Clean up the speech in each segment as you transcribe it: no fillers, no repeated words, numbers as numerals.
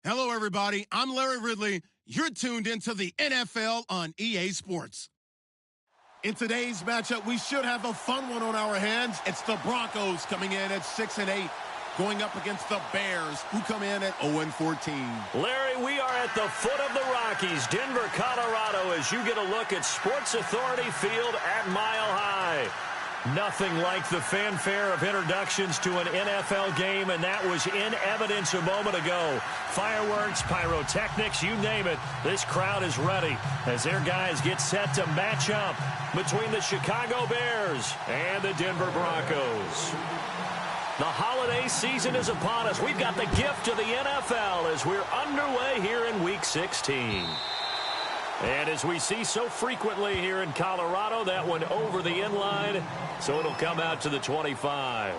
Hello, everybody. I'm Larry Ridley. You're tuned into the NFL on EA Sports. In today's matchup, we should have a fun one on our hands. It's the Broncos coming in at 6-8, going up against the Bears, who come in at 0-14. Larry, we are at the foot of the Rockies, Denver, Colorado, as you get a look at Sports Authority Field at Mile High. Nothing like the fanfare of introductions to an NFL game, and that was in evidence a moment ago. Fireworks, pyrotechnics, you name it. This crowd is ready as their guys get set to match up between the Chicago Bears and the Denver Broncos. The holiday season is upon us. We've got the gift of the NFL as we're underway here in Week 16. And as we see so frequently here in Colorado, that one over the inline, so it'll come out to the 25.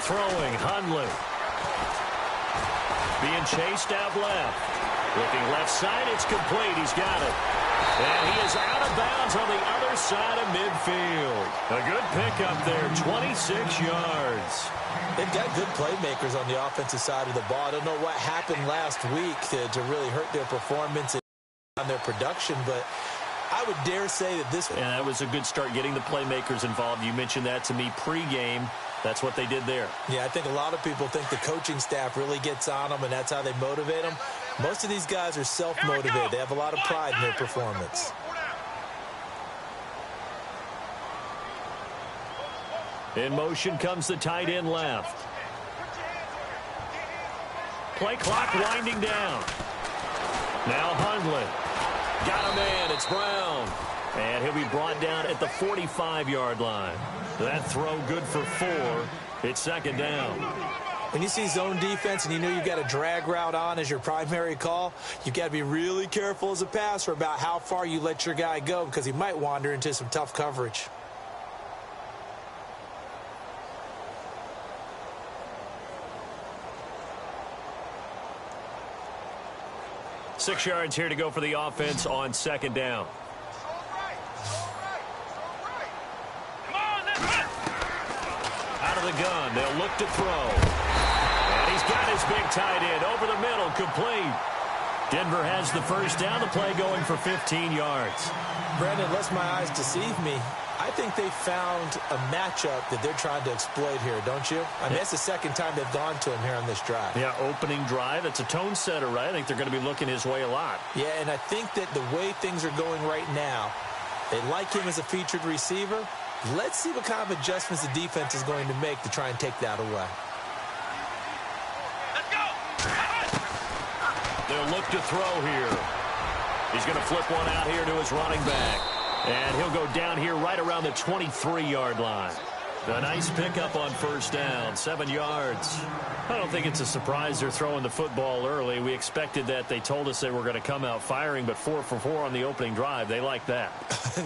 Throwing, Hundley. Being chased out left. Looking left side, it's complete. He's got it. And he is out of bounds on the other side of midfield. A good pickup there, 26 yards. They've got good playmakers on the offensive side of the ball. I don't know what happened last week to really hurt their performance and on their production, but I would dare say that this... And that was a good start getting the playmakers involved. You mentioned that to me pregame. That's what they did there. Yeah, I think a lot of people think the coaching staff really gets on them, and that's how they motivate them. Most of these guys are self-motivated. They have a lot of pride in their performance. In motion comes the tight end left. Play clock winding down. Now Hundley. Got a man. It's Brown. And he'll be brought down at the 45-yard line. That throw good for 4. It's second down. When you see zone defense and you know you've got a drag route on as your primary call, you've got to be really careful as a passer about how far you let your guy go because he might wander into some tough coverage. Six yards here to go for the offense on second down. Out of the gun, they'll look to throw. And he's got his big tight end over the middle, complete. Denver has the first down, the play going for 15 yards. Brandon, unless my eyes deceive me, I think they found a matchup that they're trying to exploit here, don't you? I mean, that's the second time they've gone to him here on this drive. Yeah, opening drive. It's a tone setter, right? I think they're going to be looking his way a lot. Yeah, and I think that the way things are going right now, they like him as a featured receiver. Let's see what kind of adjustments the defense is going to make to try and take that away. Let's go! They'll look to throw here. He's going to flip one out here to his running back. And he'll go down here right around the 23-yard line. A nice pickup on first down, 7 yards. I don't think it's a surprise they're throwing the football early. We expected that. They told us they were going to come out firing, but 4 for 4 on the opening drive. They like that.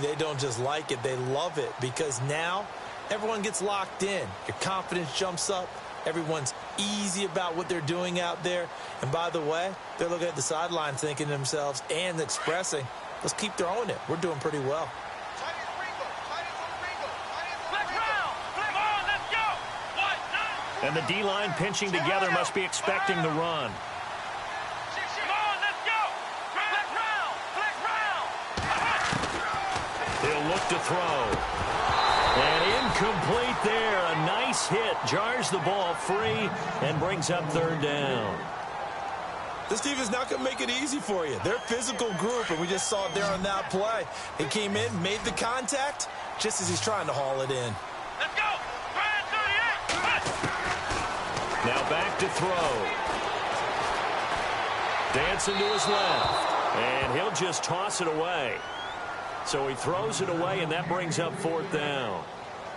They don't just like it. They love it because now everyone gets locked in. Your confidence jumps up. Everyone's easy about what they're doing out there. And by the way, they're looking at the sideline thinking to themselves and expressing, let's keep throwing it. We're doing pretty well. And the D-line pinching together must be expecting the run. He'll look to throw. And incomplete there. A nice hit. Jars the ball free and brings up third down. This team is not going to make it easy for you. They're a physical group, and we just saw it there on that play. He came in, made the contact, just as he's trying to haul it in. Let's go! Now back to throw. Dancing to his left. And he'll just toss it away. So he throws it away, and that brings up fourth down.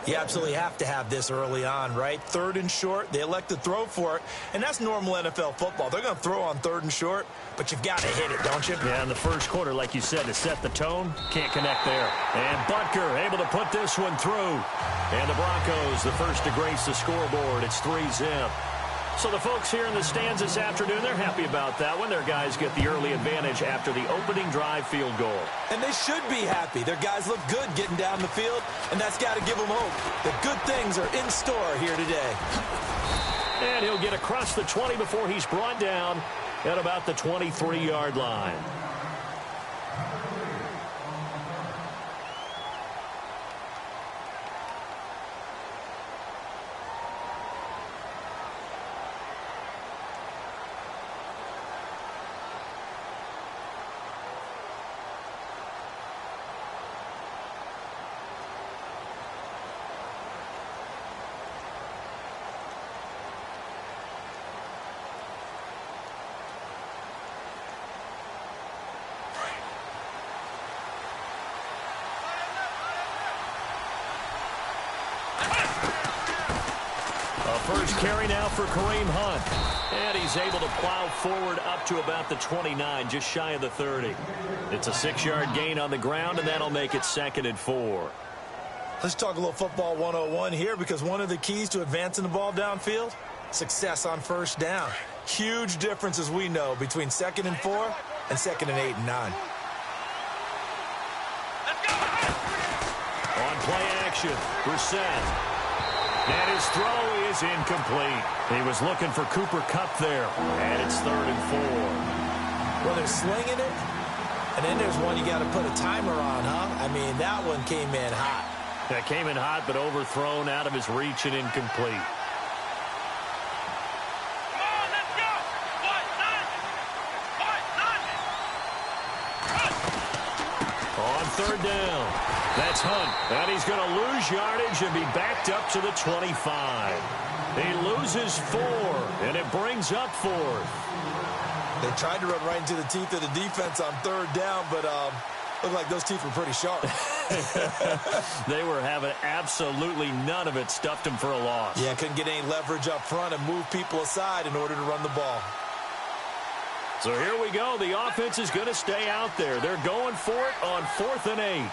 You absolutely have to have this early on, right? 3rd and short, they elect to throw for it, and that's normal NFL football. They're going to throw on 3rd and short, but you've got to hit it, don't you? Yeah, in the first quarter, like you said, to set the tone, can't connect there. And Butker able to put this one through. And the Broncos, the first to grace the scoreboard. It's 3-zip. So the folks here in the stands this afternoon, they're happy about that one. Their guys get the early advantage after the opening drive field goal. And they should be happy. Their guys look good getting down the field, and that's got to give them hope that good things are in store here today. And he'll get across the 20 before he's brought down at about the 23-yard line. First carry now for Kareem Hunt. And he's able to plow forward up to about the 29, just shy of the 30. It's a 6-yard gain on the ground, and that'll make it 2nd and 4. Let's talk a little football 101 here, because one of the keys to advancing the ball downfield, success on first down. Huge difference, as we know, between 2nd and 4 and 2nd and 8 and 9. On play action, Brissett. And his throw is incomplete. He was looking for Cooper Kupp there. And it's 3rd and 4. Well, they're slinging it. And then there's one you got to put a timer on, huh? I mean, that one came in hot. That came in hot, but overthrown, out of his reach, and incomplete. Come on, let's go! On 3rd down. That's Hunt. And he's going to lose yardage and be backed up to the 25. He loses 4, and it brings up 4th. They tried to run right into the teeth of the defense on 3rd down, but looked like those teeth were pretty sharp. They were having absolutely none of it. Stuffed him for a loss. Yeah, couldn't get any leverage up front and move people aside in order to run the ball. So here we go. The offense is going to stay out there. They're going for it on 4th and 8.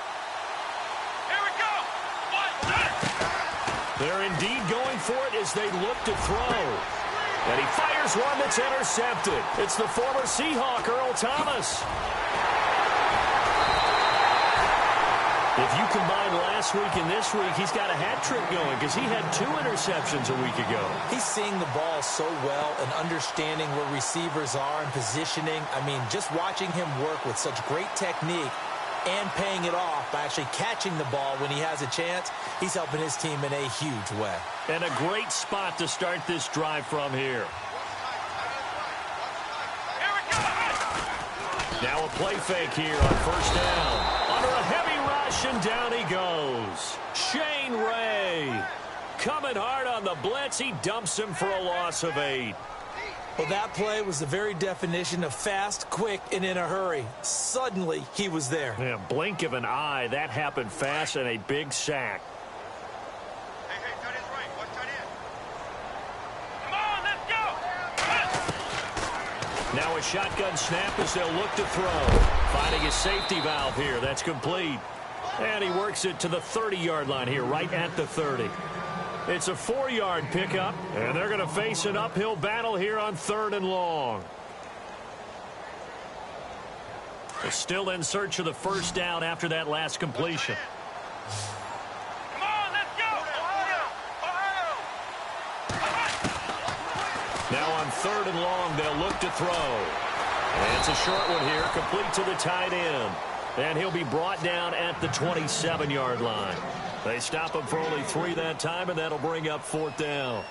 They're indeed going for it as they look to throw. And he fires one that's intercepted. It's the former Seahawk, Earl Thomas. If you combine last week and this week, he's got a hat trick going because he had 2 interceptions a week ago. He's seeing the ball so well and understanding where receivers are and positioning. I mean, just watching him work with such great technique and paying it off by actually catching the ball when he has a chance, he's helping his team in a huge way. And a great spot to start this drive from here. Now a play fake here on 1st down. Under a heavy rush, and down he goes. Shane Ray coming hard on the blitz. He dumps him for a loss of 8. Well, that play was the very definition of fast, quick, and in a hurry. Suddenly, he was there. Yeah, blink of an eye. That happened fast, and a big sack. Hey, tight end's right. Watch tight end. Come on, let's go! Now a shotgun snap as they'll look to throw. Finding his safety valve here. That's complete. And he works it to the 30-yard line here, right at the 30. It's a 4-yard pickup, and they're going to face an uphill battle here on 3rd and long. They're still in search of the 1st down after that last completion. Come on, let's go! Now on 3rd and long, they'll look to throw. And it's a short one here, complete to the tight end. And he'll be brought down at the 27-yard line. They stop him for only 3 that time, and that'll bring up 4th down.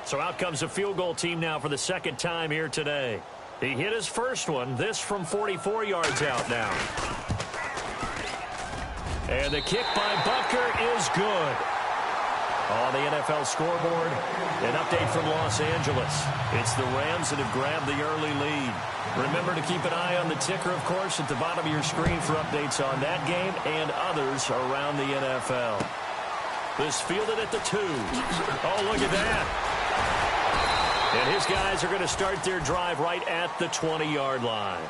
So out comes the field goal team now for the 2nd time here today. He hit his first one, this from 44 yards out now. And the kick by Butker is good. On the NFL scoreboard, an update from Los Angeles. It's the Rams that have grabbed the early lead. Remember to keep an eye on the ticker, of course, at the bottom of your screen for updates on that game and others around the NFL. This fielded at the 2. Oh, look at that. And his guys are going to start their drive right at the 20-yard line.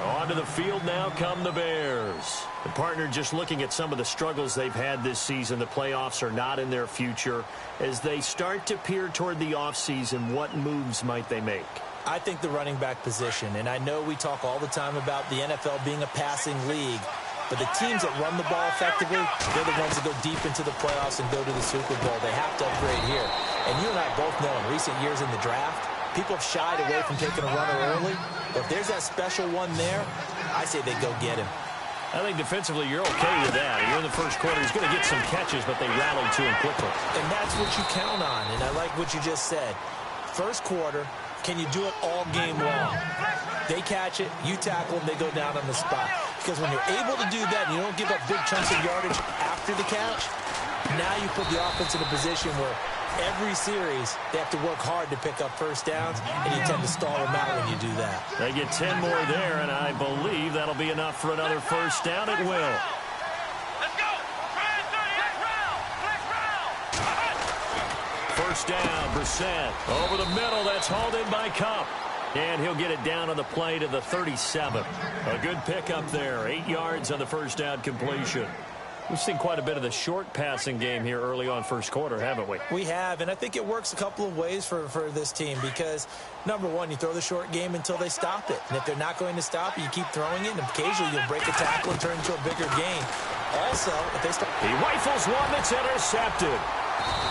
Onto the field now come the Bears. The partner, just looking at some of the struggles they've had this season, the playoffs are not in their future. As they start to peer toward the offseason, what moves might they make? I think the running back position, and I know we talk all the time about the NFL being a passing league, but the teams that run the ball effectively, they're the ones that go deep into the playoffs and go to the Super Bowl. They have to upgrade here. And you and I both know in recent years in the draft, people have shied away from taking a runner early. But if there's that special one there, I say they go get him. I think defensively you're okay with that. You're in the first quarter. He's going to get some catches, but they rallied to him quickly. And that's what you count on, and I like what you just said. First quarter, can you do it all game long? They catch it, you tackle them, they go down on the spot. Because when you're able to do that and you don't give up big chunks of yardage after the catch, now you put the offense in a position where every series they have to work hard to pick up first downs, and you tend to stall them out when you do that. They get 10 more there, and I believe that'll be enough for another first down. It will. Let's go. First down, Brissett. Over the middle, that's hauled in by Cup. And he'll get it down on the play to the 37. A good pickup there. 8 yards on the first down completion. We've seen quite a bit of the short passing game here early on first quarter, haven't we? We have, and I think it works a couple of ways for this team because, number one, you throw the short game until they stop it. And if they're not going to stop it, you keep throwing it, and occasionally you'll break a tackle and turn it into a bigger gain. Also, if they start... He rifles one that's intercepted.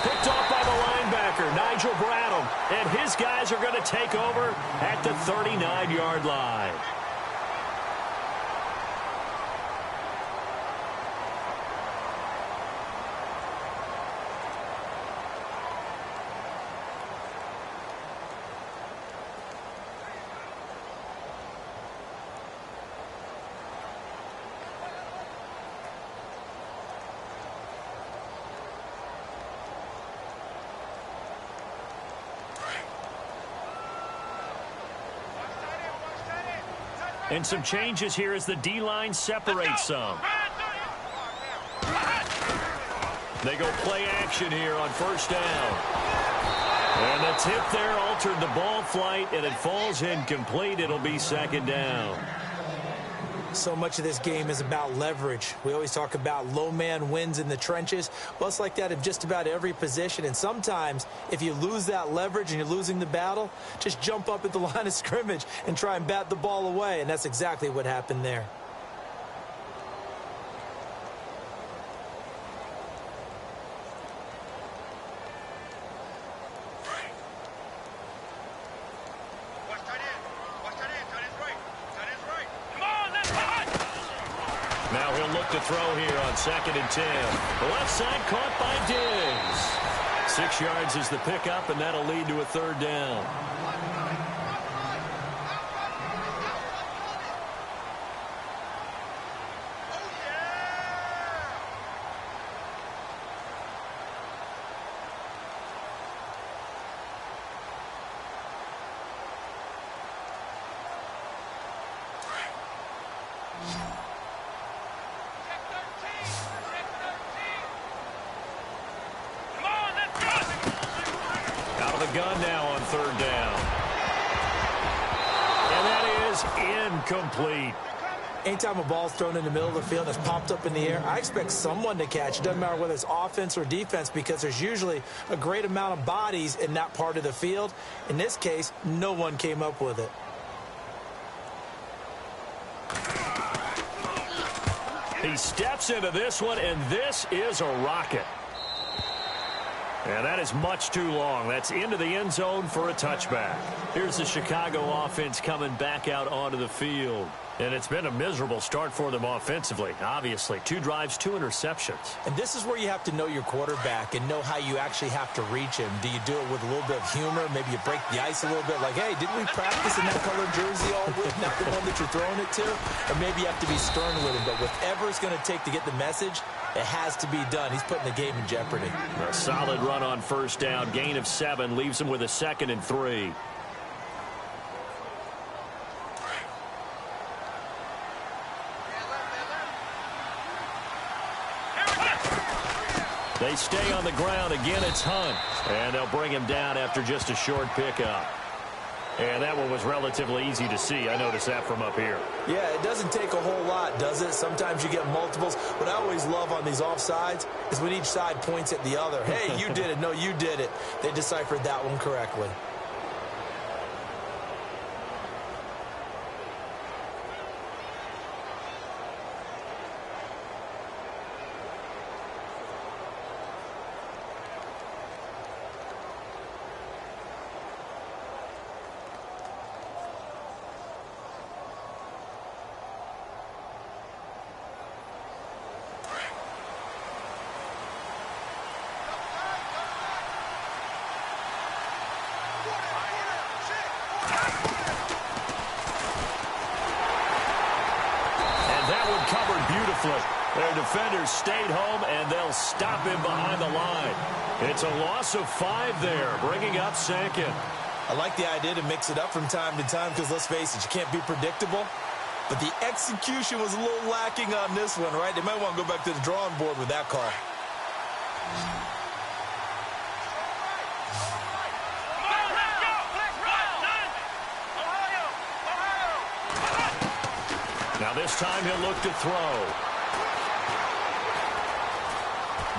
Picked off by the linebacker, Nigel Bradham. And his guys are going to take over at the 39-yard line. And some changes here as the D-line separates some. They go play action here on first down. And the tip there altered the ball flight, and it falls incomplete. It'll be second down. So much of this game is about leverage. We always talk about low man wins in the trenches. Well, it's like that in just about every position. And sometimes, if you lose that leverage and you're losing the battle, just jump up at the line of scrimmage and try and bat the ball away. And that's exactly what happened there. Now he'll look to throw here on 2nd and 10. The left side caught by Diggs. 6 yards is the pickup, and that'll lead to a third down. Gun now on third down. And that is incomplete. Anytime a ball's thrown in the middle of the field and it's popped up in the air, I expect someone to catch. It doesn't matter whether it's offense or defense because there's usually a great amount of bodies in that part of the field. In this case, no one came up with it. He steps into this one, and this is a rocket. And that is much too long. That's into the end zone for a touchback. Here's the Chicago offense coming back out onto the field. And it's been a miserable start for them offensively, obviously. 2 drives, 2 interceptions. And this is where you have to know your quarterback and know how you actually have to reach him. Do you do it with a little bit of humor? Maybe you break the ice a little bit, like, hey, didn't we practice in that colored jersey all week, not the one that you're throwing it to? Or maybe you have to be stern with him. But whatever it's going to take to get the message, it has to be done. He's putting the game in jeopardy. A solid run on first down. Gain of 7 leaves him with a 2nd and 3. They stay on the ground. Again, it's Hunt. And they'll bring him down after just a short pickup. And that one was relatively easy to see. I noticed that from up here. Yeah, it doesn't take a whole lot, does it? Sometimes you get multiples. What I always love on these offsides is when each side points at the other. Hey, you did it. No, you did it. They deciphered that one correctly. Their defenders stayed home, and they'll stop him behind the line. It's a loss of 5 there, bringing up second. I like the idea to mix it up from time to time because, let's face it, you can't be predictable. But the execution was a little lacking on this one, right? They might want to go back to the drawing board with that call. Now this time he'll look to throw.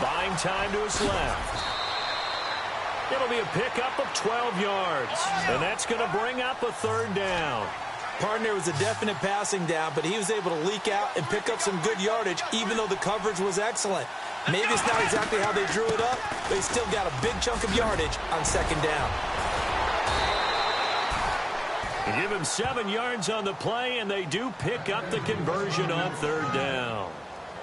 Buying time to his left. It'll be a pickup of 12 yards. And that's going to bring up a 3rd down. Partner was a definite passing down, but he was able to leak out and pick up some good yardage, even though the coverage was excellent. Maybe it's not exactly how they drew it up, but he still got a big chunk of yardage on 2nd down. They give him 7 yards on the play, and they do pick up the conversion on 3rd down.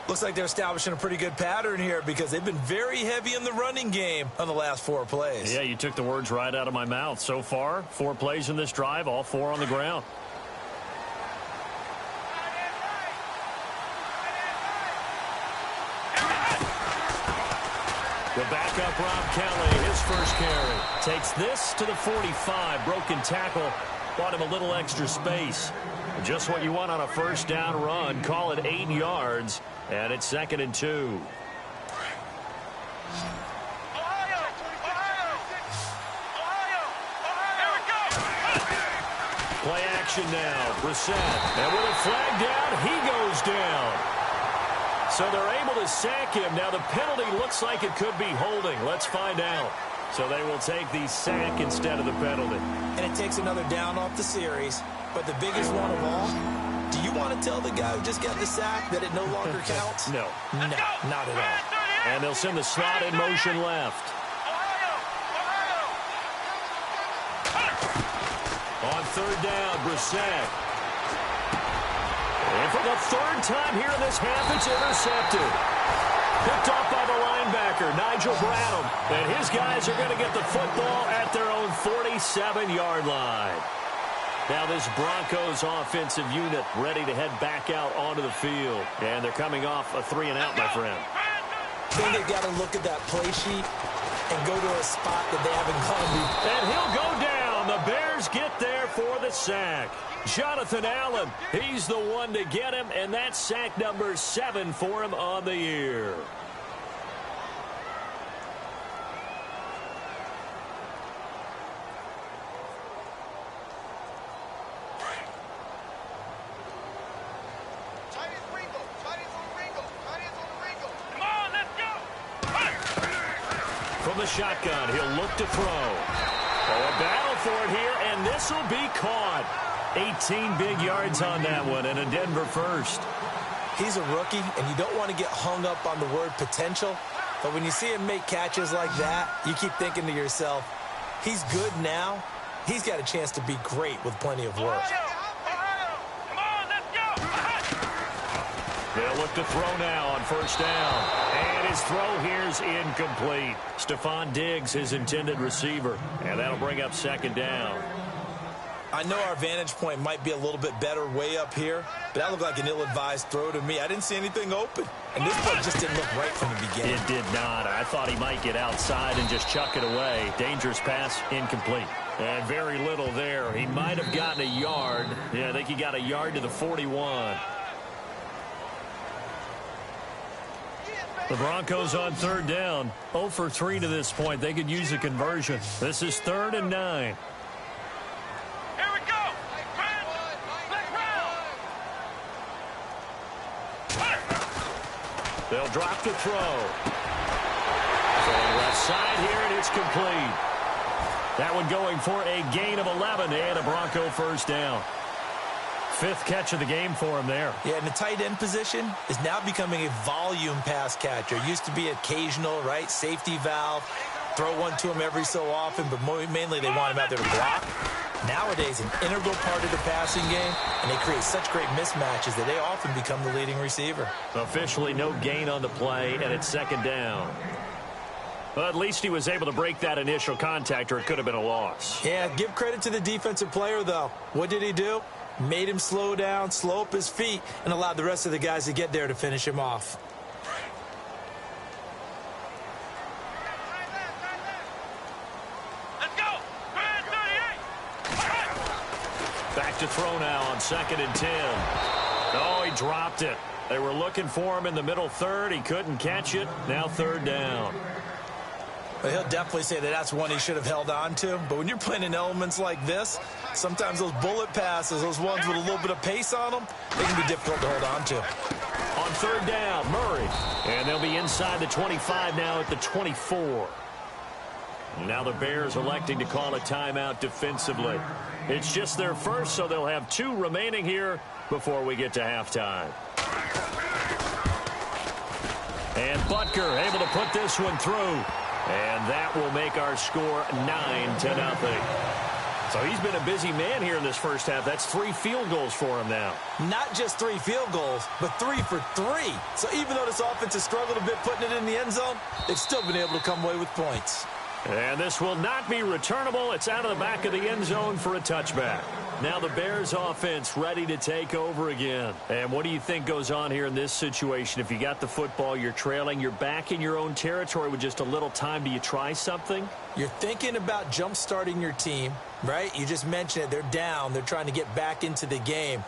Looks like they're establishing a pretty good pattern here because they've been very heavy in the running game on the last 4 plays. Yeah, you took the words right out of my mouth. So far, 4 plays in this drive, all 4 on the ground. The backup, Rob Kelly, his first carry. Takes this to the 45. Broken tackle. Bought him a little extra space. Just what you want on a 1st down run. Call it 8 yards. And it's 2nd and 2. Play action now. Brissett. And with a flag down, he goes down. So they're able to sack him. Now the penalty looks like it could be holding. Let's find out. So they will take the sack instead of the penalty. And it takes another down off the series. But the biggest one of all, do you want to tell the guy who just got the sack that it no longer counts? No. No, not at all. And they'll send the slot in motion left. On 3rd down, Brissett. And for the 3rd time here in this half, it's intercepted. Picked off by the linebacker, Nigel Bradham. And his guys are going to get the football at their own 47-yard line. Now this Broncos offensive unit ready to head back out onto the field. And they're coming off a 3-and-out, my friend. I think they've got to look at that play sheet and go to a spot that they haven't gone before. And he'll go down. The Bears get there for the sack. Jonathan Allen, he's the one to get him, and that's sack number 7 for him on the year. From the shotgun, he'll look to throw. Oh, a battle for it here, and this will be caught. 18 big yards on that one, and a Denver first. He's a rookie, and you don't want to get hung up on the word potential. But when you see him make catches like that, you keep thinking to yourself, he's good now. He's got a chance to be great with plenty of work. They'll look to throw now on 1st down. And his throw here's incomplete. Stephon Diggs, his intended receiver. And that'll bring up 2nd down. I know our vantage point might be a little bit better way up here, but that looked like an ill-advised throw to me. I didn't see anything open. And this play just didn't look right from the beginning. It did not. I thought he might get outside and just chuck it away. Dangerous pass, incomplete. And very little there. He might have gotten a yard. Yeah, I think he got a yard to the 41. The Broncos on third down. 0 for 3 to this point. They could use a conversion. This is 3rd and 9. Here we go. They'll drop the throw. From left side here, and it's complete. That one going for a gain of 11 and a Bronco first down. 5th catch of the game for him there. Yeah, and the tight end position is now becoming a volume pass catcher. Used to be occasional, right? Safety valve. Throw one to him every so often, but mainly they want him out there to block. Nowadays, an integral part of the passing game, and they create such great mismatches that they often become the leading receiver. Officially no gain on the play, and it's 2nd down. But at least he was able to break that initial contact, or it could have been a loss. Yeah, give credit to the defensive player, though. What did he do? Made him slow down, slow up his feet, and allowed the rest of the guys to get there to finish him off. Let's go. Back to throw now on 2nd and 10. Oh, he dropped it. They were looking for him in the middle third. He couldn't catch it. Now 3rd down. Well, he'll definitely say that that's one he should have held on to. But when you're playing in elements like this, sometimes those bullet passes, those ones with a little bit of pace on them, they can be difficult to hold on to. On 3rd down, Murray. And they'll be inside the 25 now at the 24. Now the Bears electing to call a timeout defensively. It's just their first, so they'll have 2 remaining here before we get to halftime. And Butker able to put this one through. And that will make our score 9-0. So he's been a busy man here in this first half. That's 3 field goals for him now. Not just 3 field goals, but 3 for 3. So even though this offense has struggled a bit putting it in the end zone, they've still been able to come away with points. And this will not be returnable. It's out of the back of the end zone for a touchback. Now the Bears offense ready to take over again. And what do you think goes on here in this situation? If you got the football, you're trailing, you're back in your own territory with just a little time. Do you try something? You're thinking about jump-starting your team, right? You just mentioned it. They're down. They're trying to get back into the game.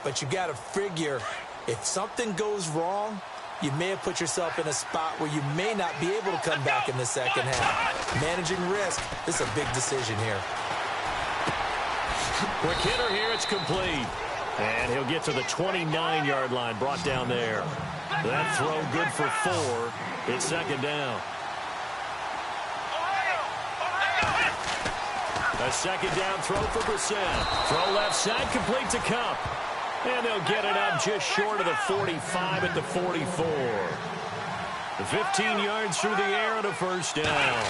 But you got to figure if something goes wrong, you may have put yourself in a spot where you may not be able to come back in the second half. Managing risk, this is a big decision here. Quick hitter here, it's complete. And he'll get to the 29-yard line, brought down there. That throw good for 4. It's 2nd down. A 2nd down throw for Brissett. Throw left side, complete to Cup. And they'll get it up just short of the 45 at the 44. The 15 yards through the air and a first down.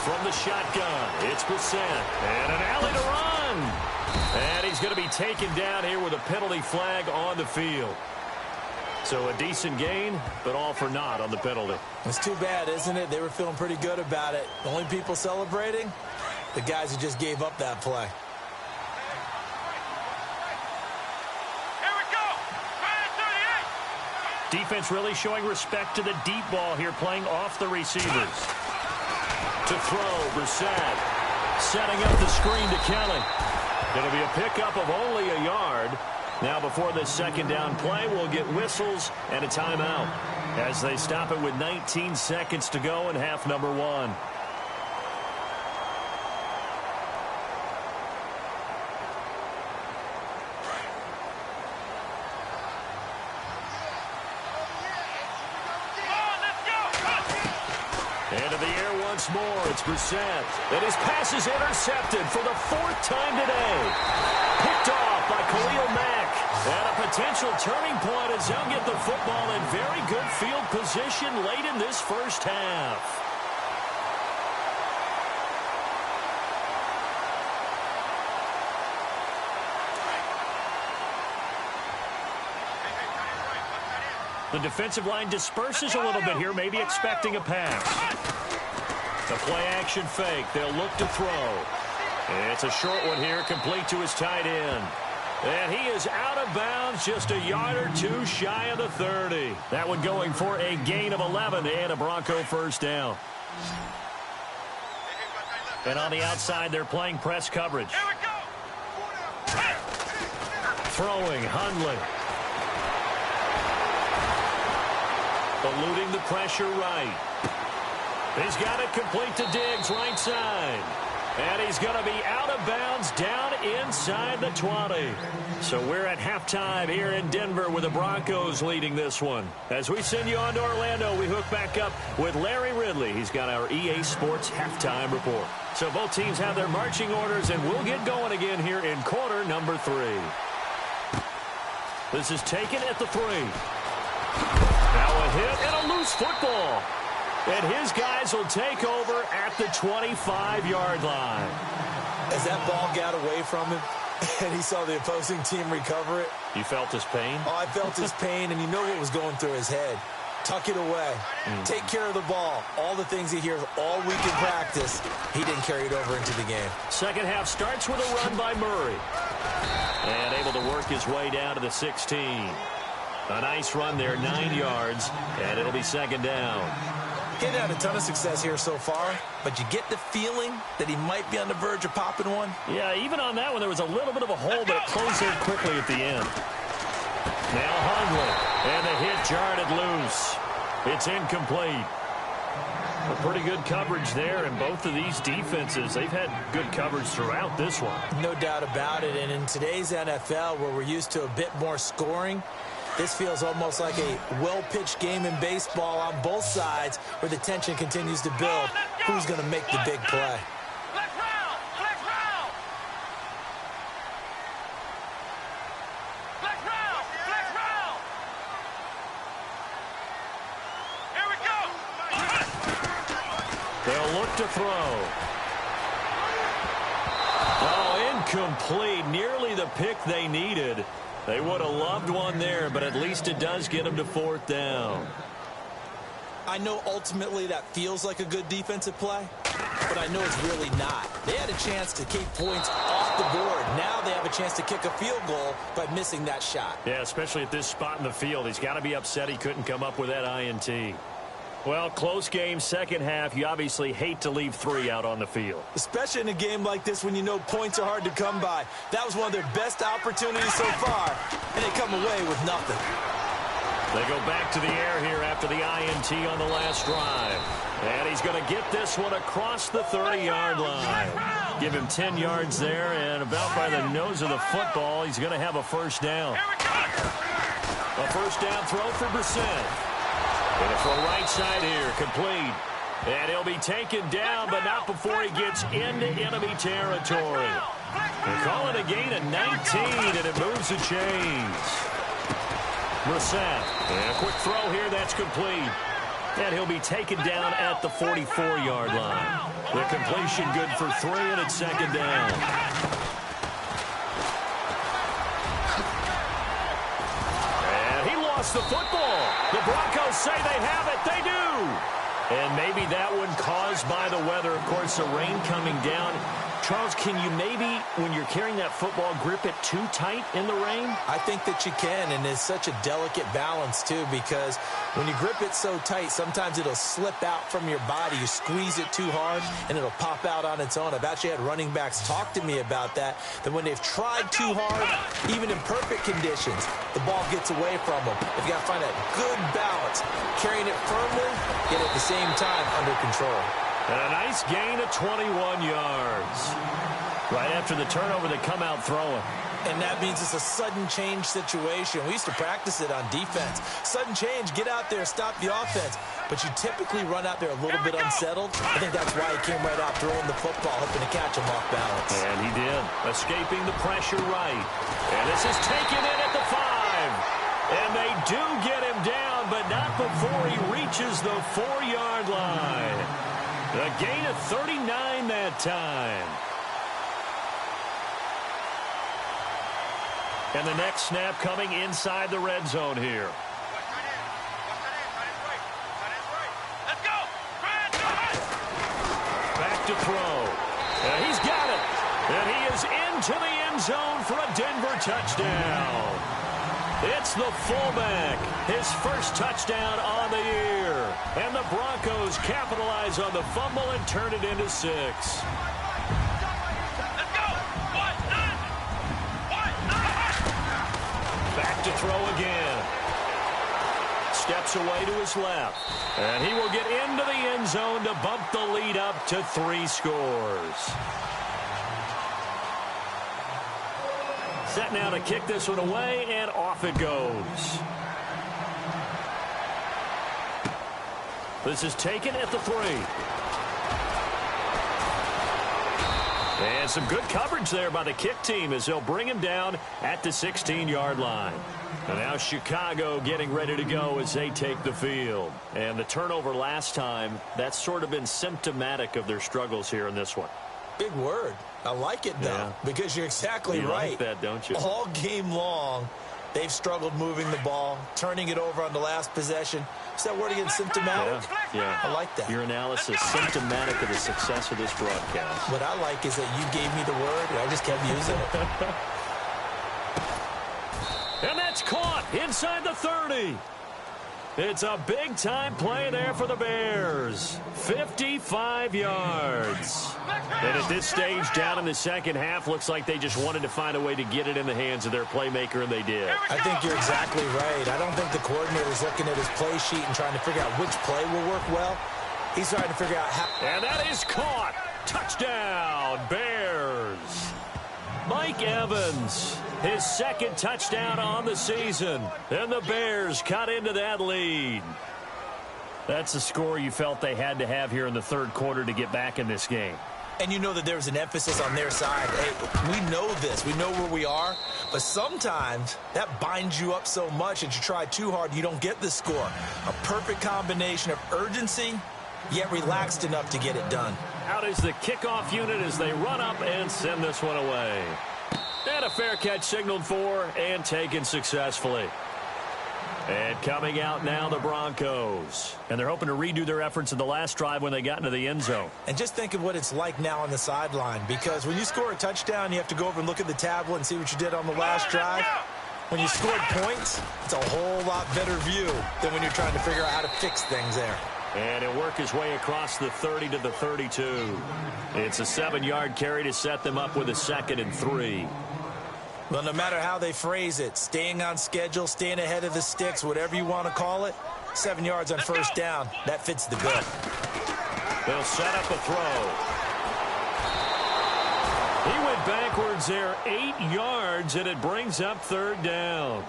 From the shotgun, it's Brissett. And an alley to run. And he's going to be taken down here with a penalty flag on the field. So a decent gain, but all for naught on the penalty. It's too bad, isn't it? They were feeling pretty good about it. The only people celebrating, the guys who just gave up that play. Here we go. Defense really showing respect to the deep ball here, playing off the receivers. To throw, Brissett. Setting up the screen to Kelly. It'll be a pickup of only a yard. Now before this 2nd down play, we'll get whistles and a timeout as they stop it with 19 seconds to go in half number 1. Into the air once more. It's Brissett. And his pass is intercepted for the 4th time today. Picked off by Khalil Mack. And a potential turning point as he'll get the football in very good field position late in this first half. The defensive line disperses a little bit here, maybe expecting a pass. The play-action fake. They'll look to throw. It's a short one here, complete to his tight end. And he is out of bounds, just a yard or 2 shy of the 30. That one going for a gain of 11 and a Bronco first down. And on the outside, they're playing press coverage. Here we go. Throwing, Hundley. Eluding the pressure right. He's got it complete to Diggs, right side. And he's going to be out of bounds down inside the 20. So we're at halftime here in Denver with the Broncos leading this one. As we send you on to Orlando, we hook back up with Larry Ridley. He's got our EA Sports halftime report. So both teams have their marching orders, and we'll get going again here in quarter number 3. This is taken at the 3. Now a hit and a loose football. And his guys will take over at the 25-yard line. As that ball got away from him and he saw the opposing team recover it. You felt his pain? Oh, I felt his pain, and you know what was going through his head. Tuck it away. Take care of the ball. All the things he hears all week in practice, he didn't carry it over into the game. Second half starts with a run by Murray. And able to work his way down to the 16. A nice run there, 9 yards, and it'll be second down. He hasn't had a ton of success here so far, but you get the feeling that he might be on the verge of popping one. Yeah, even on that one, there was a little bit of a hole, but it closed in quickly at the end. Now Hundley, and the hit jarred it loose. It's incomplete. A pretty good coverage there, and both of these defenses, they've had good coverage throughout this one. No doubt about it, and in today's NFL, where we're used to a bit more scoring, this feels almost like a well-pitched game in baseball on both sides where the tension continues to build. Who's going to make the big play? Let's round! Let's round! Let's round! Let's round! Here we go! They'll look to throw. Oh, incomplete. Nearly the pick they needed. They would have loved one there, but at least it does get them to 4th down. I know ultimately that feels like a good defensive play, but I know it's really not. They had a chance to keep points off the board. Now they have a chance to kick a field goal by missing that shot. Yeah, especially at this spot in the field. He's got to be upset he couldn't come up with that INT. Well, close game, second half. You obviously hate to leave 3 out on the field. Especially in a game like this when you know points are hard to come by. That was one of their best opportunities so far, and they come away with nothing. They go back to the air here after the INT on the last drive. And he's going to get this one across the 30-yard line. Give him 10 yards there, and about by the nose of the football, he's going to have a first down. A first down throw for Brissett. And for right side here, complete. And he'll be taken down, but not before he gets into enemy territory. They call it a gain of 19, and it moves the chains. Brissett, and a quick throw here, that's complete. And he'll be taken down at the 44-yard line. The completion good for 3, and it's second down. And he lost the football. The Broncos say they have it. They do. And maybe that one caused by the weather. Of course, the rain coming down. Charles, can you maybe, when you're carrying that football, grip it too tight in the rain? I think that you can, and it's such a delicate balance, too, because when you grip it so tight, sometimes it'll slip out from your body. You squeeze it too hard, and it'll pop out on its own. I've actually had running backs talk to me about that when they've tried too hard, even in perfect conditions, the ball gets away from them. They've got to find that good balance, carrying it firmly, yet at the same time under control. And a nice gain of 21 yards. Right after the turnover, they come out throwing. And that means it's a sudden change situation. We used to practice it on defense. Sudden change, get out there, stop the offense. But you typically run out there a little bit unsettled. I think that's why he came right out throwing the football, hoping to catch him off balance. And he did, escaping the pressure right. And this is taken in at the 5. And they do get him down, but not before he reaches the 4-yard line. A gain of 39 that time. And the next snap coming inside the red zone here. Let's go! Back to throw. And he's got it. And he is into the end zone for a Denver touchdown. It's the fullback, his first touchdown on the year. And the Broncos capitalize on the fumble and turn it into 6. Let's go! Back to throw again. steps away to his left. And he will get into the end zone to bump the lead up to 3 scores. Set now to kick this one away, and off it goes. This is taken at the 3. And some good coverage there by the kick team as they'll bring him down at the 16-yard line. And now Chicago getting ready to go as they take the field. And the turnover last time, that's sort of been symptomatic of their struggles here in this one. Big word. I like it, though, because you're exactly right. You like that, don't you? All game long, they've struggled moving the ball, turning it over on the last possession. Is that word again, symptomatic? Yeah. I like that. Your analysis, symptomatic of the success of this broadcast. What I like is that you gave me the word, and I just kept using it. And that's caught inside the 30. It's a big-time play there for the Bears. 55 yards. And at this stage, down in the second half, looks like they just wanted to find a way to get it in the hands of their playmaker, and they did. I think you're exactly right. I don't think the coordinator's looking at his play sheet and trying to figure out which play will work well. He's trying to figure out how. And that is caught. Touchdown, Bears. Mike Evans, his second touchdown on the season. And the Bears cut into that lead. That's the score you felt they had to have here in the third quarter to get back in this game. And you know that there's an emphasis on their side. Hey, we know this. We know where we are. But sometimes that binds you up so much that you try too hard, you don't get the score. A perfect combination of urgency, yet relaxed enough to get it done. Out is the kickoff unit as they run up and send this one away. And a fair catch signaled for and taken successfully. And coming out now, the Broncos. And they're hoping to redo their efforts in the last drive when they got into the end zone. And just think of what it's like now on the sideline, because when you score a touchdown, you have to go over and look at the tablet and see what you did on the last drive. When you scored points, it's a whole lot better view than when you're trying to figure out how to fix things there. And he'll work his way across the 30 to the 32. It's a 7-yard carry to set them up with a 2nd and 3. Well, no matter how they phrase it, staying on schedule, staying ahead of the sticks, whatever you want to call it, 7 yards on first down, that fits the bill. They'll set up a throw. He went backwards there 8 yards, and it brings up 3rd down.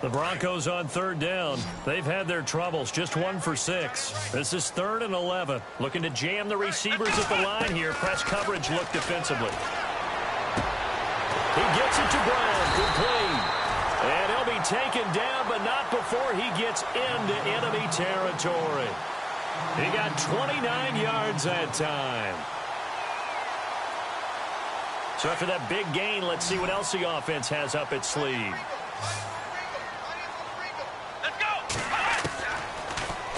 The Broncos on 3rd down. They've had their troubles, just 1 for 6. This is 3rd and 11. Looking to jam the receivers at the line here. Press coverage look defensively. He gets it to Brown, complete. And he'll be taken down, but not before he gets into enemy territory. He got 29 yards that time. So after that big gain, let's see what else the offense has up its sleeve.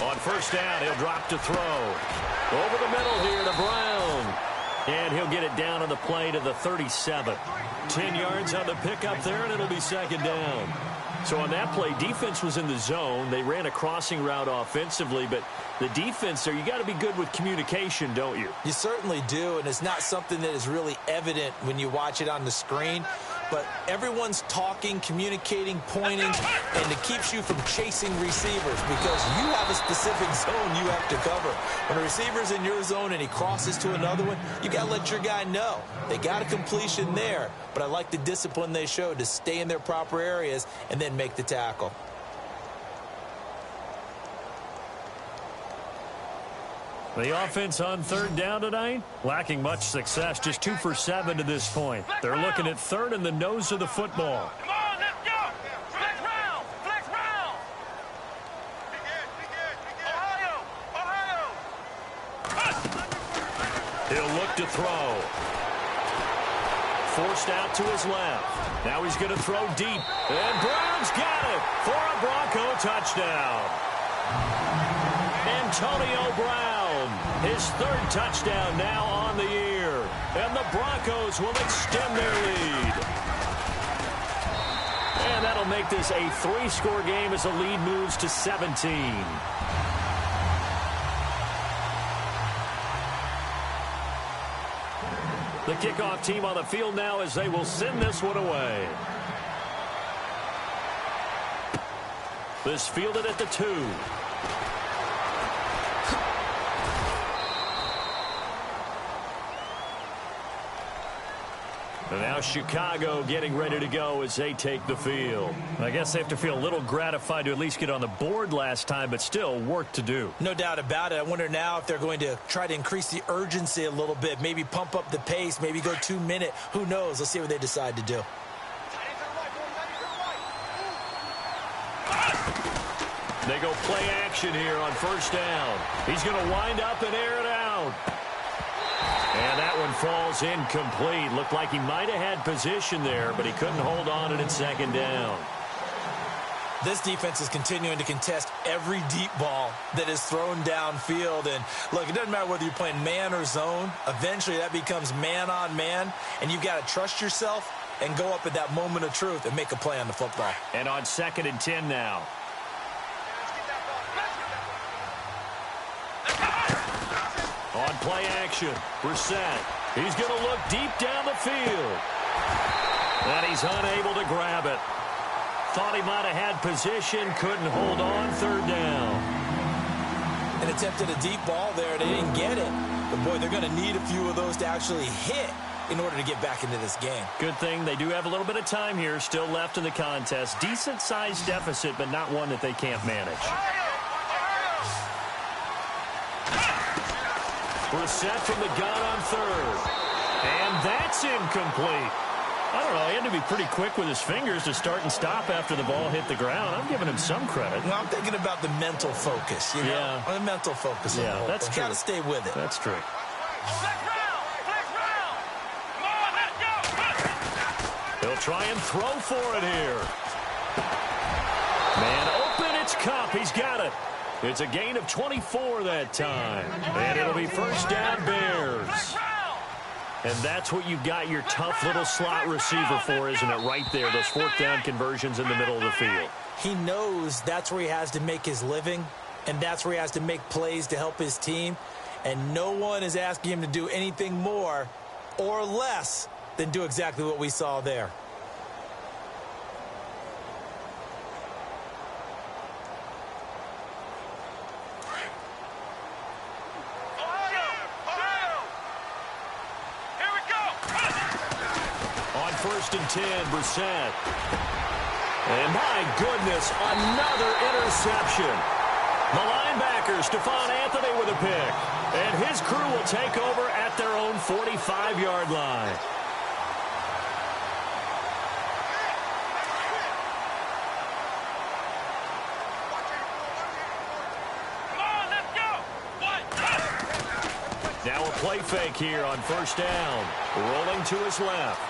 On first down, he'll drop to throw. Over the middle here to Brown. And he'll get it down on the play to the 37. 10 yards on the pickup there, and it'll be 2nd down. So on that play, defense was in the zone. They ran a crossing route offensively, but the defense there, you got to be good with communication, don't you? You certainly do, and it's not something that is really evident when you watch it on the screen. But everyone's talking, communicating, pointing, and it keeps you from chasing receivers because you have a specific zone you have to cover. When a receiver's in your zone and he crosses to another one, you got to let your guy know. They got a completion there, but I like the discipline they showed to stay in their proper areas and then make the tackle. The offense on 3rd down tonight, lacking much success, just 2 for 7 to this point. They're looking at 3rd and the nose of the football. Come on, let's go. Flex round. Flex round. Ohio. He'll look to throw. Forced out to his left. Now he's going to throw deep. And Brown's got it for a Bronco touchdown. Antonio Brown, his 3rd touchdown now on the year. And the Broncos will extend their lead. And that'll make this a 3-score game as the lead moves to 17. The kickoff team on the field now as they will send this one away. This fielded at the 2. And now Chicago getting ready to go as they take the field. I guess they have to feel a little gratified to at least get on the board last time, but still work to do. No doubt about it. I wonder now if they're going to try to increase the urgency a little bit, maybe pump up the pace, maybe go 2-minute. Who knows? Let's see what they decide to do. They go play action here on first down. He's going to wind up and air it out. And that one falls incomplete. Looked like he might have had position there, but he couldn't hold on to it second down. This defense is continuing to contest every deep ball that is thrown downfield. And, look, it doesn't matter whether you're playing man or zone. Eventually, that becomes man-on-man, and you've got to trust yourself and go up at that moment of truth and make a play on the football. And on 2nd and 10 now. On play action, Brissett. He's going to look deep down the field. And he's unable to grab it. Thought he might have had position, couldn't hold on, 3rd down. An attempt at a deep ball there, they didn't get it. But, boy, they're going to need a few of those to actually hit in order to get back into this game. Good thing they do have a little bit of time here still left in the contest. Decent-sized deficit, but not one that they can't manage. Brissett from the gun on 3rd. And that's incomplete. I don't know. He had to be pretty quick with his fingers to start and stop after the ball hit the ground. I'm giving him some credit. Well, I'm thinking about the mental focus. You know? Yeah. The mental focus. Yeah, that's true. Got to stay with it. That's true. Flex round! Flex round! Come on, let's go! He'll try and throw for it here. Man open, it's Cup. He's got it. It's a gain of 24 that time. And it'll be first down Bears. And that's what you've got your tough little slot receiver for, isn't it? Right there, those 4th down conversions in the middle of the field. He knows that's where he has to make his living, and that's where he has to make plays to help his team. And no one is asking him to do anything more or less than do exactly what we saw there. First and 10, Brissett. And my goodness, another interception. The linebacker, Stephon Anthony with a pick. And his crew will take over at their own 45-yard line. Now a play fake here on first down. Rolling to his left.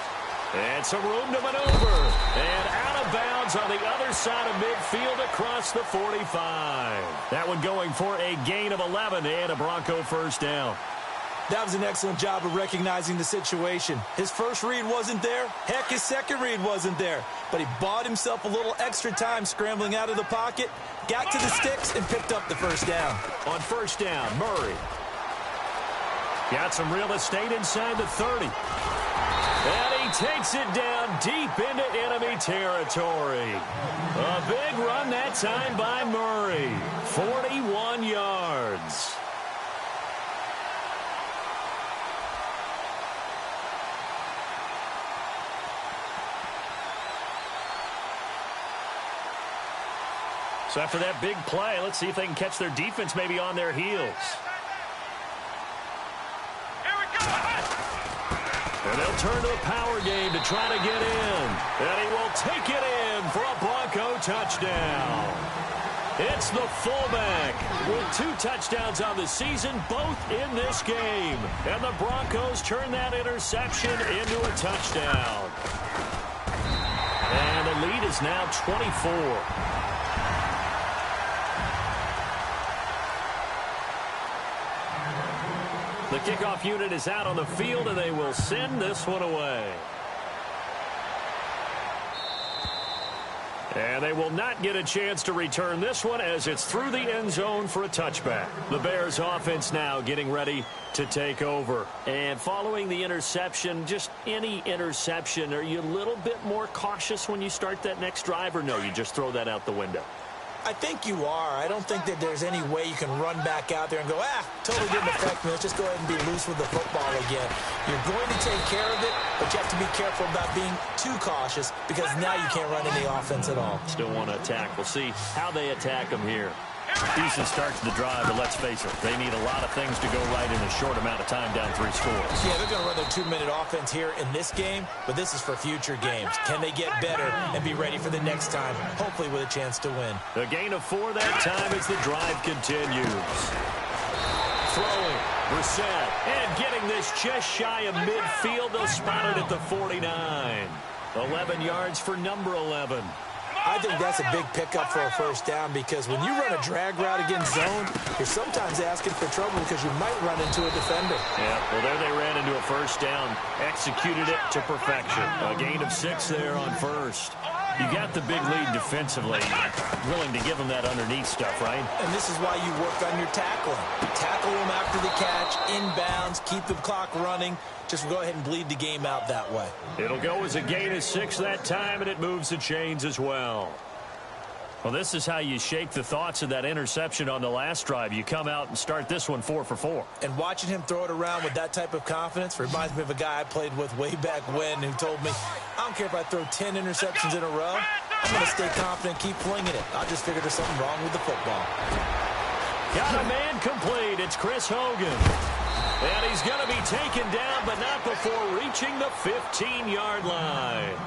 And some room to maneuver. And out of bounds on the other side of midfield across the 45. That one going for a gain of 11 and a Bronco first down. That was an excellent job of recognizing the situation. His first read wasn't there. Heck, his second read wasn't there. But he bought himself a little extra time scrambling out of the pocket, got to the sticks, and picked up the first down. On first down, Murray. Got some real estate inside the 30. And he takes it down deep into enemy territory. A big run that time by Murray. 41 yards. So after that big play, let's see if they can catch their defense maybe on their heels. And they'll turn to the power game to try to get in. And he will take it in for a Bronco touchdown. It's the fullback with 2 touchdowns on the season, both in this game. And the Broncos turn that interception into a touchdown. And the lead is now 24. The kickoff unit is out on the field, and they will send this one away. And they will not get a chance to return this one as it's through the end zone for a touchback. The Bears offense now getting ready to take over. And following the interception, just any interception, are you a little bit more cautious when you start that next drive, or no, you just throw that out the window? I think you are. I don't think that there's any way you can run back out there and go, totally didn't affect me. Let's just go ahead and be loose with the football again. You're going to take care of it, but you have to be careful about being too cautious because now you can't run any offense at all. Still want to attack. We'll see how they attack them here. Decent start to the drive, but let's face it, they need a lot of things to go right in a short amount of time, down 3 scores. Yeah, they're going to run their 2-minute offense here in this game, but this is for future games. Can they get better and be ready for the next time, hopefully with a chance to win? The gain of 4 that time as the drive continues. Throwing, Brissett, and getting this just shy of midfield. They'll spot it at the 49. 11 yards for number 11. I think that's a big pickup for a first down because when you run a drag route against zone, you're sometimes asking for trouble because you might run into a defender. Yeah, well, there they ran into a first down, executed it to perfection. A gain of 6 there on first. You got the big lead defensively, willing to give them that underneath stuff, right? And this is why you work on your tackling. Tackle them after the catch, inbounds, keep the clock running. Just go ahead and bleed the game out that way. It'll go as a gain of 6 that time, and it moves the chains as well. Well, this is how you shake the thoughts of that interception on the last drive. You come out and start this one 4 for 4. And watching him throw it around with that type of confidence reminds me of a guy I played with way back when who told me, I don't care if I throw 10 interceptions in a row. I'm going to stay confident and keep flinging it. I just figured there's something wrong with the football. Got a man complete. It's Chris Hogan. And he's going to be taken down, but not before reaching the 15-yard line.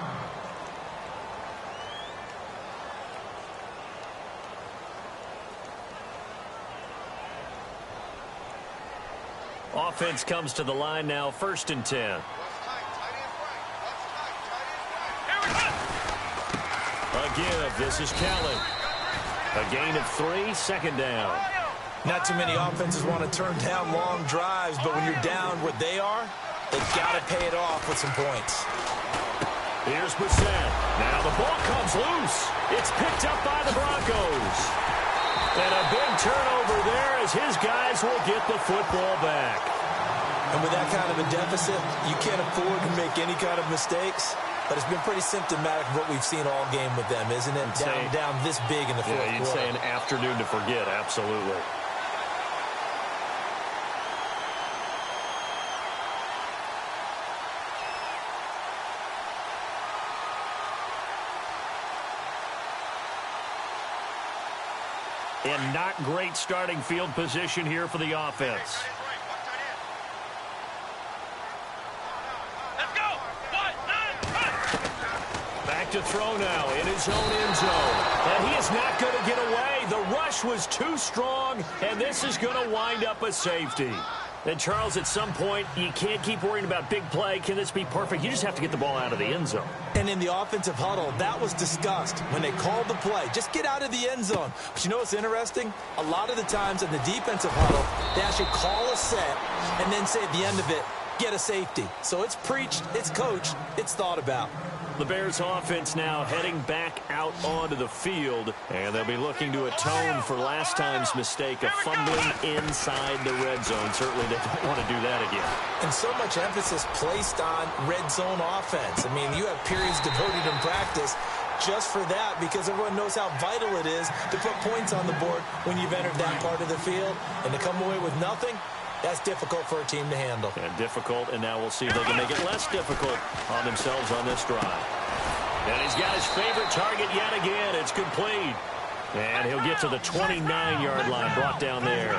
Offense comes to the line now, 1st and 10. A give. This is Kelly. A gain of 3, 2nd down. Not too many offenses want to turn down long drives, but when you're down what they are, they've got to pay it off with some points. Here's Brissett. Now the ball comes loose. It's picked up by the Broncos. And a big turnover there as his guys will get the football back. And with that kind of a deficit, you can't afford to make any kind of mistakes. But it's been pretty symptomatic of what we've seen all game with them, isn't it? Down this big in the fourth quarter. Yeah, you'd say an afternoon to forget, absolutely. And not great starting field position here for the offense. Let's go. Back to throw now in his own end zone. And he is not going to get away. The rush was too strong, and this is going to wind up a safety. And, Charles, at some point, you can't keep worrying about big play. Can this be perfect? You just have to get the ball out of the end zone. And in the offensive huddle, that was discussed when they called the play. Just get out of the end zone. But you know what's interesting? A lot of the times in the defensive huddle, they actually call a set and then say at the end of it, get a safety. So it's preached, it's coached, it's thought about. The Bears offense now heading back out onto the field, and they'll be looking to atone for last time's mistake of fumbling inside the red zone. Certainly they don't want to do that again. And so much emphasis placed on red zone offense. I mean, you have periods devoted in practice just for that because everyone knows how vital it is to put points on the board when you've entered that part of the field. And to come away with nothing, that's difficult for a team to handle. And difficult, and now we'll see if they can make it less difficult on themselves on this drive. And he's got his favorite target yet again. It's complete. And he'll get to the 29-yard line, brought down there.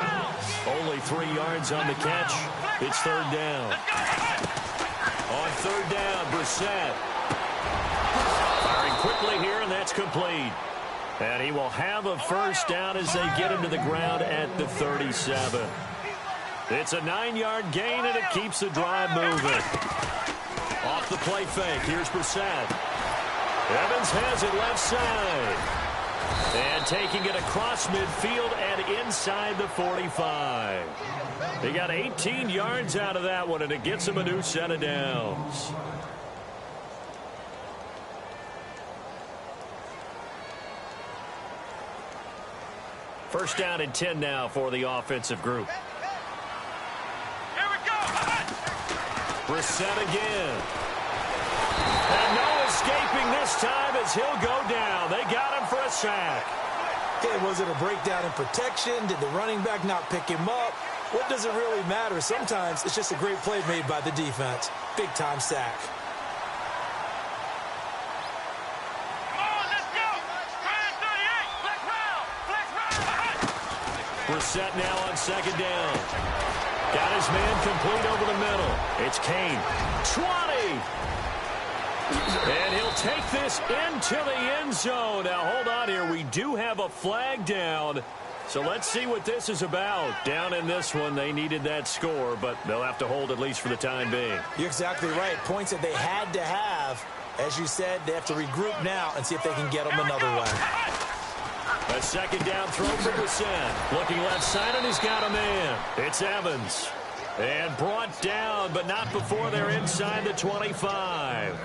Only 3 yards on the catch. It's 3rd down. On 3rd down, Brissett. Firing quickly here, and that's complete. And he will have a first down as they get him to the ground at the 37. It's a 9-yard gain, and it keeps the drive moving. Off the play fake. Here's Brissett. Evans has it left side. And taking it across midfield and inside the 45. They got 18 yards out of that one, and it gets them a new set of downs. First down and 10 now for the offensive group. Here we go. Brissett again. And no escaping this time as he'll go down. They got him for a sack. Okay, was it a breakdown in protection? Did the running back not pick him up? What does it really matter? Sometimes it's just a great play made by the defense. Big-time sack. Come on, let's go. Try 38. Flex round. Flex round. Brissett now on second down. Got his man complete over the middle. It's Kane. 20. And he'll take this into the end zone. Now, hold on here. We do have a flag down. So let's see what this is about. Down in this one, they needed that score, but they'll have to hold at least for the time being. You're exactly right. Points that they had to have. As you said, they have to regroup now and see if they can get them another way. A second down throw for Brissett. Looking left side, and he's got a man. It's Evans. And brought down, but not before they're inside the 25.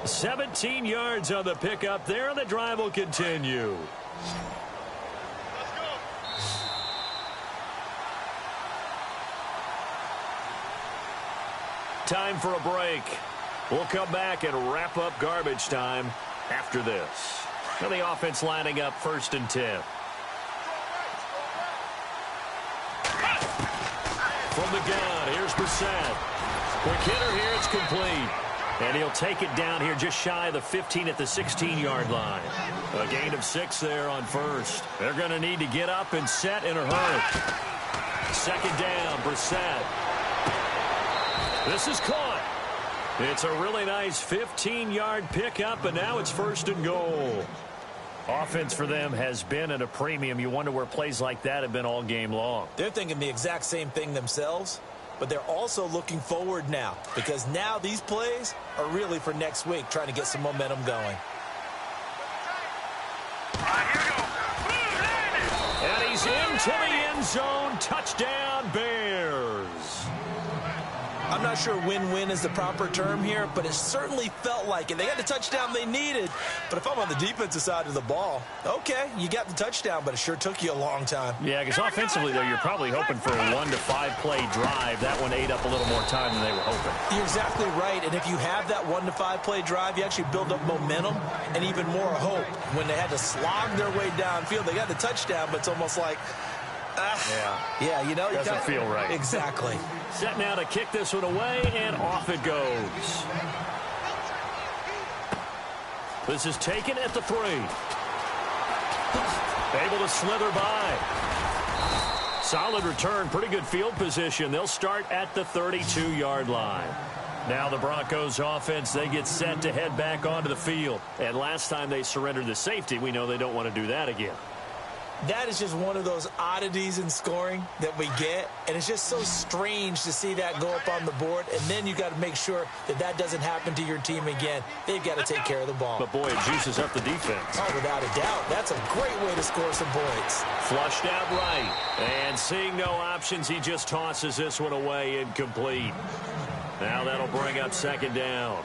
17 yards on the pickup there, and the drive will continue. Time for a break. We'll come back and wrap up garbage time after this. Now the offense lining up 1st and 10. From the gun, here's Brissett. Quick hitter here, it's complete. And he'll take it down here just shy of the 15 at the 16-yard line. A gain of 6 there on first. They're going to need to get up and set in a hurry. Second down, Brissett. This is caught. It's a really nice 15-yard pickup, and now it's 1st and goal. Offense for them has been at a premium. You wonder where plays like that have been all game long. They're thinking the exact same thing themselves, but they're also looking forward now because now these plays are really for next week, trying to get some momentum going. And he's into the end zone. Touchdown, Bears. I'm not sure win-win is the proper term here, but it certainly felt like it. They got the touchdown they needed, but if I'm on the defensive side of the ball, okay, you got the touchdown, but it sure took you a long time. Yeah, because offensively, though, you're probably hoping for a 1 to 5 play drive. That one ate up a little more time than they were hoping. You're exactly right, and if you have that 1 to 5 play drive, you actually build up momentum and even more hope. When they had to slog their way downfield, they got the touchdown, but it's almost like, yeah, you know, doesn't feel right. Exactly. Set now to kick this one away, and off it goes. This is taken at the 3. Able to slither by. Solid return, pretty good field position. They'll start at the 32-yard line. Now the Broncos offense, they get set to head back onto the field. And last time they surrendered the safety, we know they don't want to do that again. That is just one of those oddities in scoring that we get, and it's just so strange to see that go up on the board, and then you got to make sure that that doesn't happen to your team again. They've got to take care of the ball. But, boy, it juices up the defense. Oh, without a doubt. That's a great way to score some points. Flushed out right, and seeing no options, he just tosses this one away incomplete. Now that'll bring up 2nd down.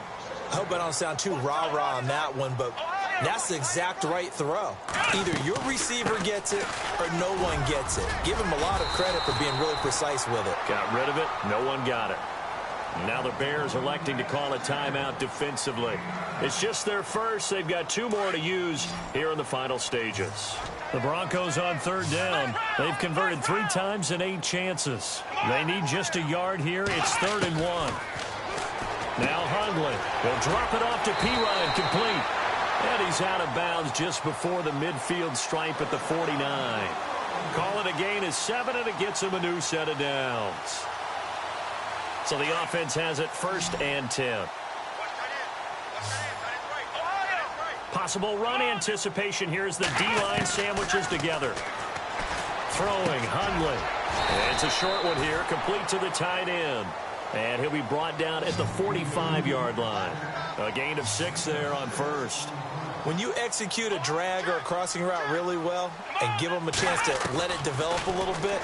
I hope I don't sound too rah-rah on that one, but that's the exact right throw. Either your receiver gets it or no one gets it. Give him a lot of credit for being really precise with it. Got rid of it. No one got it. Now the Bears electing to call a timeout defensively. It's just their first. They've got 2 more to use here in the final stages. The Broncos on 3rd down. They've converted 3 times in 8 chances. They need just a yard here. It's 3rd and 1. Now Hundley will drop it off to P-Ryan, complete. And he's out of bounds just before the midfield stripe at the 49. Call it a gain of 7, and it gets him a new set of downs. So the offense has it 1st and 10. Possible run anticipation here as the D-line sandwiches together. Throwing Hundley. It's a short one here, complete to the tight end. And he'll be brought down at the 45-yard line. A gain of 6 there on first. When you execute a drag or a crossing route really well and give them a chance to let it develop a little bit,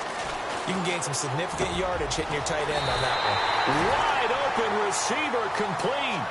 you can gain some significant yardage hitting your tight end on that one. Wide open receiver, complete.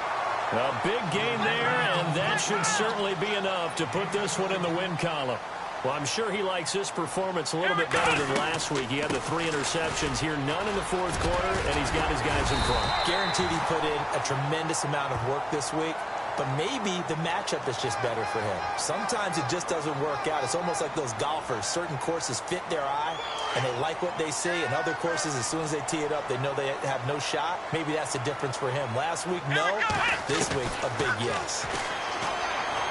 A big gain there, and that should certainly be enough to put this one in the win column. Well, I'm sure he likes this performance a little bit better than last week. He had the 3 interceptions here, none in the fourth quarter, and he's got his guys in front. Guaranteed he put in a tremendous amount of work this week, but maybe the matchup is just better for him. Sometimes it just doesn't work out. It's almost like those golfers. Certain courses fit their eye, and they like what they see, and other courses, as soon as they tee it up, they know they have no shot. Maybe that's the difference for him. Last week, no. This week, a big yes.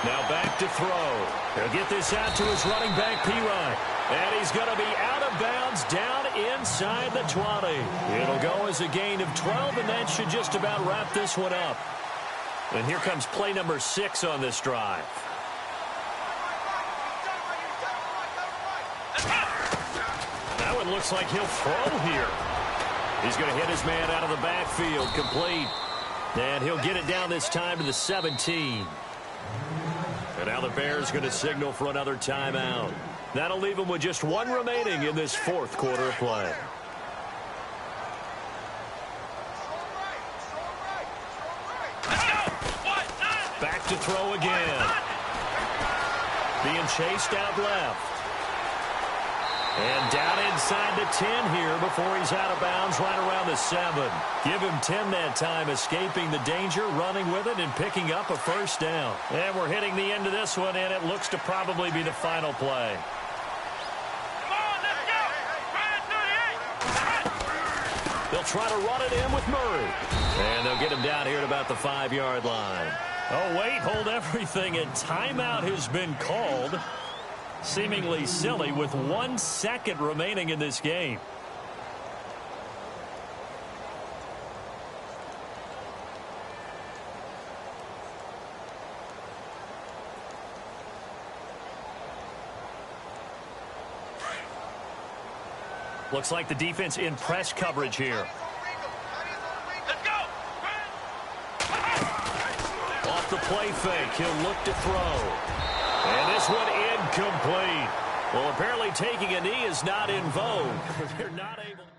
Now back to throw. He'll get this out to his running back, P-Ryan. And he's going to be out of bounds down inside the 20. It'll go as a gain of 12, and that should just about wrap this one up. And here comes play number 6 on this drive. That one looks like he'll throw here. He's going to hit his man out of the backfield, complete. And he'll get it down this time to the 17. And now the Bears going to signal for another timeout. That'll leave them with just 1 remaining in this fourth quarter of play. Back to throw again. Being chased out left. And down inside the 10 here before he's out of bounds right around the 7. Give him 10 that time, escaping the danger, running with it, and picking up a first down. And we're hitting the end of this one, and it looks to probably be the final play. Come on, let's go. They'll try to run it in with Murray. And they'll get him down here at about the 5-yard line. Oh, wait, hold everything, and timeout has been called. Seemingly silly with 1 second remaining in this game. Looks like the defense in press coverage here. Let's go. Off the play fake, he'll look to throw. And this one incomplete. Well, apparently taking a knee is not in vogue. They're not able to...